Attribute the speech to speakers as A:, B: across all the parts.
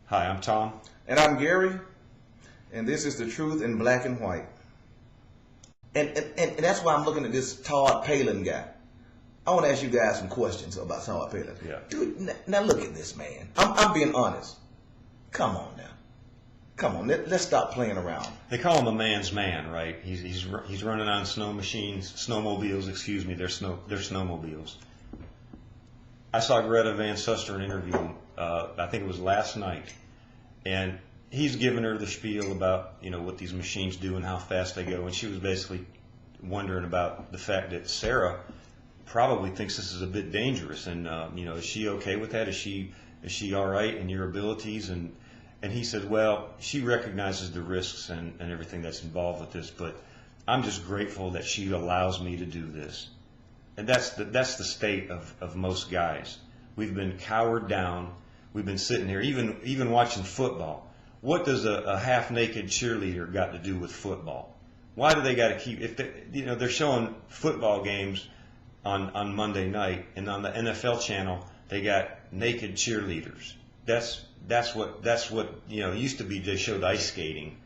A: Hi, I'm Tom.
B: And I'm Gary, and this is The Truth in Black and White. And that's why I'm looking at this Todd Palin guy. I want to ask you guys some questions about Todd Palin.
A: Yeah.
B: Dude, now look at this man. I'm being honest. Come on now. Come on, let's stop playing around.
A: They call him a man's man, right? He's running on snowmobiles. Excuse me, they're snowmobiles. I saw Greta Van Susteren interview him. I think it was last night, and he's giving her the spiel about what these machines do and how fast they go, and she was basically wondering about the fact that Sarah probably thinks this is a bit dangerous, and is she okay with that? Is she all right in your abilities? And he said, well, she recognizes the risks and everything that's involved with this, but I'm just grateful that she allows me to do this. And that's the state of most guys. We've been cowered down. We've been sitting here, even watching football. What does a half-naked cheerleader got to do with football? Why do they got to keep? If they're showing football games on Monday night, and on the NFL channel they got naked cheerleaders. That's what used to be they showed ice skating,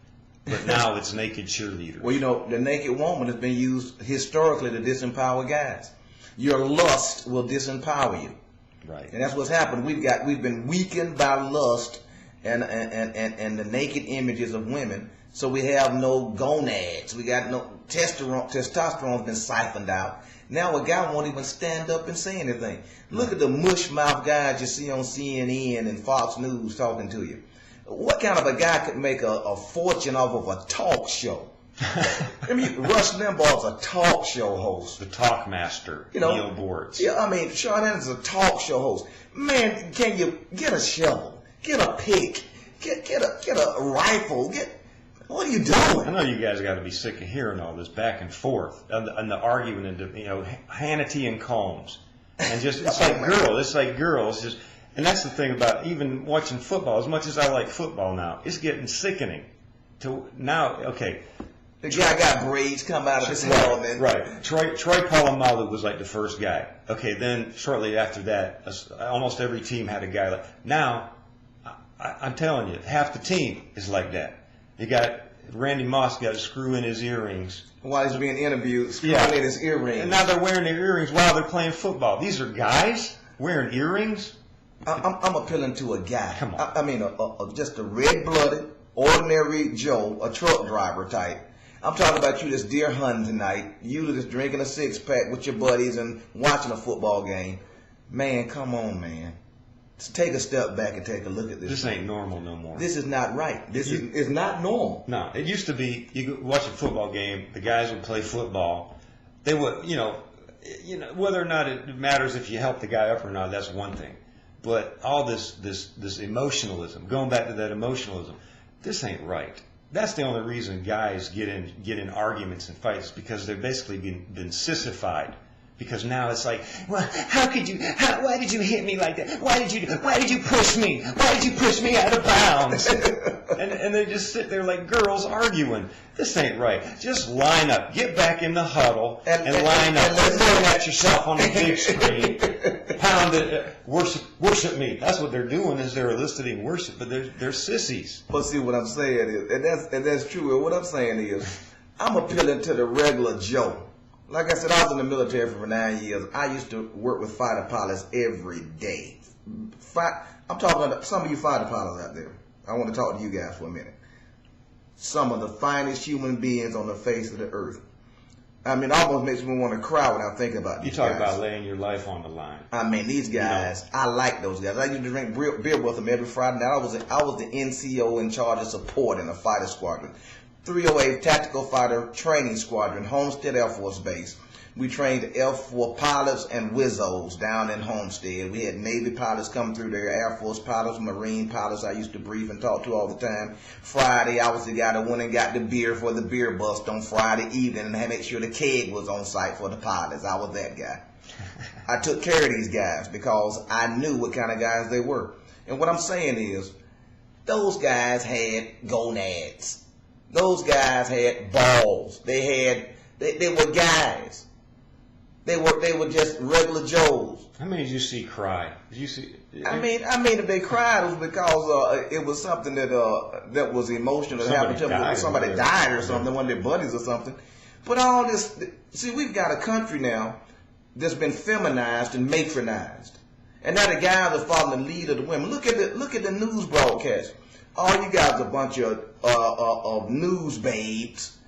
A: but now it's naked cheerleaders.
B: Well, the naked woman has been used historically to disempower guys. Your lust will disempower you.
A: Right.
B: And that's what's happened. We've been weakened by lust and the naked images of women. So we have no gonads. We got no testosterone. Testosterone's been siphoned out. Now a guy won't even stand up and say anything. Look at the mush mouth guys you see on CNN and Fox News talking to you. What kind of a guy could make a fortune off of a talk show? I mean, Rush Limbaugh's a talk show host.
A: The talk master, Neil Boortz.
B: Yeah, I mean, Sean Anderson's a talk show host. Man, can you get a shovel, get a pick, get a rifle, what are you doing?
A: I know you guys got to be sick of hearing all this back and forth and the arguing and Hannity and Combs, and just it's like girls. And that's the thing about even watching football. As much as I like football now, it's getting sickening. To now, okay.
B: The guy got braids come out of his head.
A: Right. Troy Polamalu was like the first guy. Okay, then shortly after that, almost every team had a guy like. Now, I'm telling you, half the team is like that. You got Randy Moss got to screw in his earrings
B: while he's being interviewed, screwing in his earrings.
A: And now they're wearing their earrings while they're playing football. These are guys wearing earrings.
B: I'm appealing to a guy.
A: Come on.
B: I mean, just a red-blooded, ordinary Joe, a truck driver type. I'm talking about you that's deer hunting tonight. You that's drinking a six-pack with your buddies and watching a football game. Man, come on, man. Let's take a step back and take a look at this.
A: This ain't normal no more.
B: This is not right. This is not normal.
A: No, it used to be you could watch a football game. The guys would play football. They would, whether or not it matters if you help the guy up or not. That's one thing. But all this emotionalism, going back to that emotionalism, this ain't right. That's the only reason guys get in arguments and fights, because they've basically been sissified. Because now it's like, well, why did you hit me like that? Why did you push me? Why did you push me out of bounds? and they just sit there like girls arguing. This ain't right. Just line up. Get back in the huddle and line up. Quit looking at yourself on the big screen. Pound it. Worship me. That's what they're doing, is they're eliciting worship, but they're sissies.
B: But see, what I'm saying is, and that's true, and what I'm saying is, I'm appealing to the regular Joe. Like I said, I was in the military for 9 years. I used to work with fighter pilots every day. I'm talking to some of you fighter pilots out there. I want to talk to you guys for a minute. Some of the finest human beings on the face of the earth. I mean, it almost makes me want to cry when I think about these guys.
A: You talk about laying your life on the line.
B: I mean, these guys, I like those guys. I used to drink beer with them every Friday night. I was the NCO in charge of support in a fighter squadron. 308 Tactical Fighter Training Squadron, Homestead Air Force Base. We trained F-4 pilots and Wizzos down in Homestead. We had Navy pilots come through there, Air Force pilots, Marine pilots I used to brief and talk to all the time. Friday, I was the guy that went and got the beer for the beer bust on Friday evening and had to make sure the keg was on site for the pilots. I was that guy. I took care of these guys because I knew what kind of guys they were. And what I'm saying is, those guys had gonads. Those guys had balls. They were guys. They were just regular Joes.
A: How many did you see cry? Did you see?
B: I mean, if they cried, it was because it was something that was emotional that happened to them. Somebody died or something, one of their buddies or something. But all this, see, we've got a country now that's been feminized and matronized, and now the guys are following the lead of the women. Look at the news broadcast. All you guys are a bunch of news babes.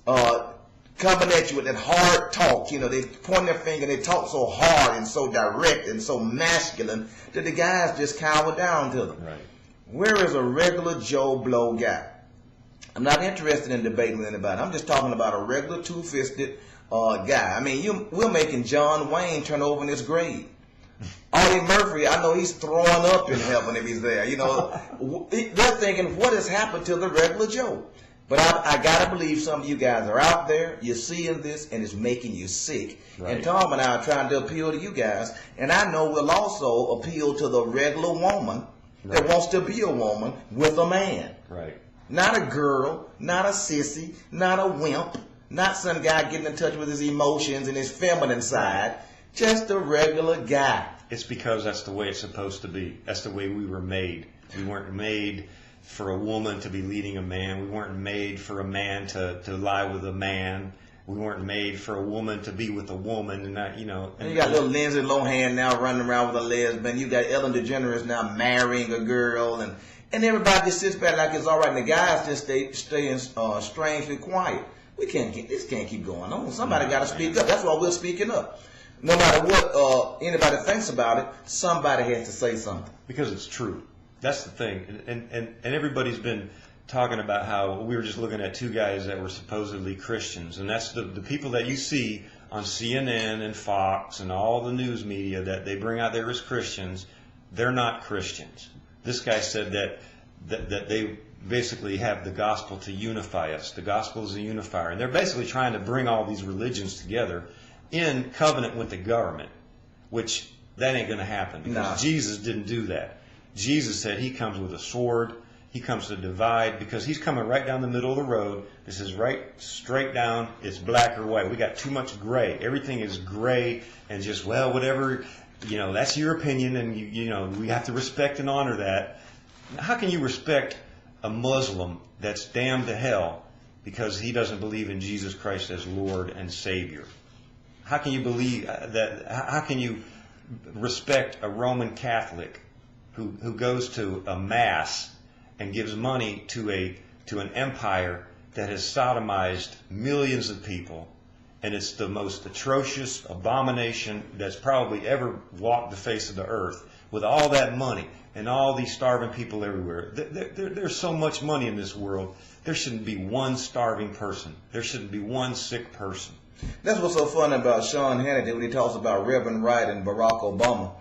B: Coming at you with that hard talk, they point their finger and they talk so hard and so direct and so masculine that the guys just cower down to them.
A: Right.
B: Where is a regular Joe Blow guy? I'm not interested in debating with anybody. I'm just talking about a regular two-fisted guy. I mean, we're making John Wayne turn over in his grave. Audie Murphy, I know he's throwing up in heaven if he's there. They're thinking, what has happened to the regular Joe? But I gotta believe some of you guys are out there, you're seeing this, and it's making you sick.
A: Right.
B: And Tom and I are trying to appeal to you guys, and I know we'll also appeal to the regular woman that wants to be a woman with a man.
A: Right.
B: Not a girl, not a sissy, not a wimp, not some guy getting in touch with his emotions and his feminine side, just a regular guy.
A: It's because that's the way it's supposed to be. That's the way we were made. We weren't made for a woman to be leading a man. We weren't made for a man to lie with a man. We weren't made for a woman to be with a woman. And that, And
B: you got little Lindsay Lohan now running around with a lesbian. You got Ellen DeGeneres now marrying a girl, and everybody just sits back like it's all right. And the guys just staying strangely quiet. This can't keep going on. Somebody got to speak up. That's why we're speaking up. No matter what anybody thinks about it, somebody has to say something.
A: Because it's true. That's the thing. And everybody's been talking about how we were just looking at two guys that were supposedly Christians. And that's the people that you see on CNN and Fox and all the news media that they bring out there as Christians. They're not Christians. This guy said that they basically have the gospel to unify us. The gospel is a unifier. And they're basically trying to bring all these religions together in covenant with the government, which that ain't going to happen because Jesus didn't do that. Jesus said he comes with a sword. He comes to divide because he's coming right down the middle of the road. This is right straight down. It's black or white. We got too much gray. Everything is gray and just, whatever, that's your opinion and we have to respect and honor that. How can you respect a Muslim that's damned to hell because he doesn't believe in Jesus Christ as Lord and Savior? How can you believe that? How can you respect a Roman Catholic who goes to a mass and gives money to an empire that has sodomized millions of people, and it's the most atrocious abomination that's probably ever walked the face of the earth, with all that money and all these starving people everywhere? There's so much money in this world. There shouldn't be one starving person. There shouldn't be one sick person.
B: That's what's so funny about Sean Hannity when he talks about Reverend Wright and Barack Obama.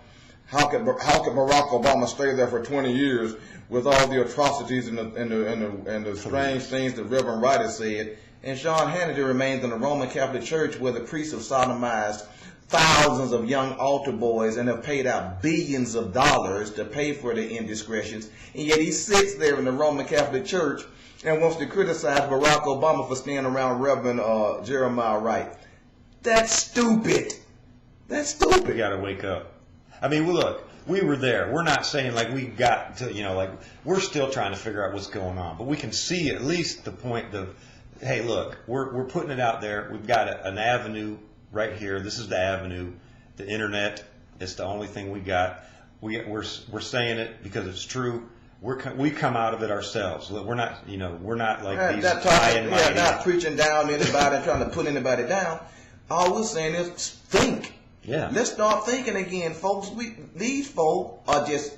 B: How could Barack Obama stay there for 20 years with all the atrocities and the strange things that Reverend Wright has said? And Sean Hannity remains in the Roman Catholic Church where the priests have sodomized thousands of young altar boys and have paid out billions of dollars to pay for the indiscretions. And yet he sits there in the Roman Catholic Church and wants to criticize Barack Obama for staying around Reverend Jeremiah Wright. That's stupid. That's stupid.
A: We got to wake up. I mean, look, we were there. We're not saying like we got to, we're still trying to figure out what's going on. But we can see at least the point of, hey, look, we're putting it out there. We've got an avenue right here. This is the avenue. The internet is the only thing we got. We're saying it because it's true. We come out of it ourselves. Look, we're not like these high and mighty.
B: Not preaching down anybody, trying to put anybody down. All we're saying is think.
A: Yeah.
B: Let's start thinking again, folks. These folk are just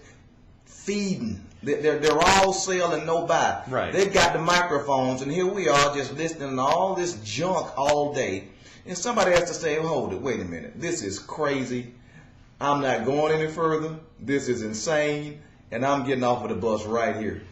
B: feeding. They're all sell and no buy.
A: Right.
B: They've got the microphones, and here we are just listening to all this junk all day. And somebody has to say, hold it, wait a minute. This is crazy. I'm not going any further. This is insane. And I'm getting off of the bus right here.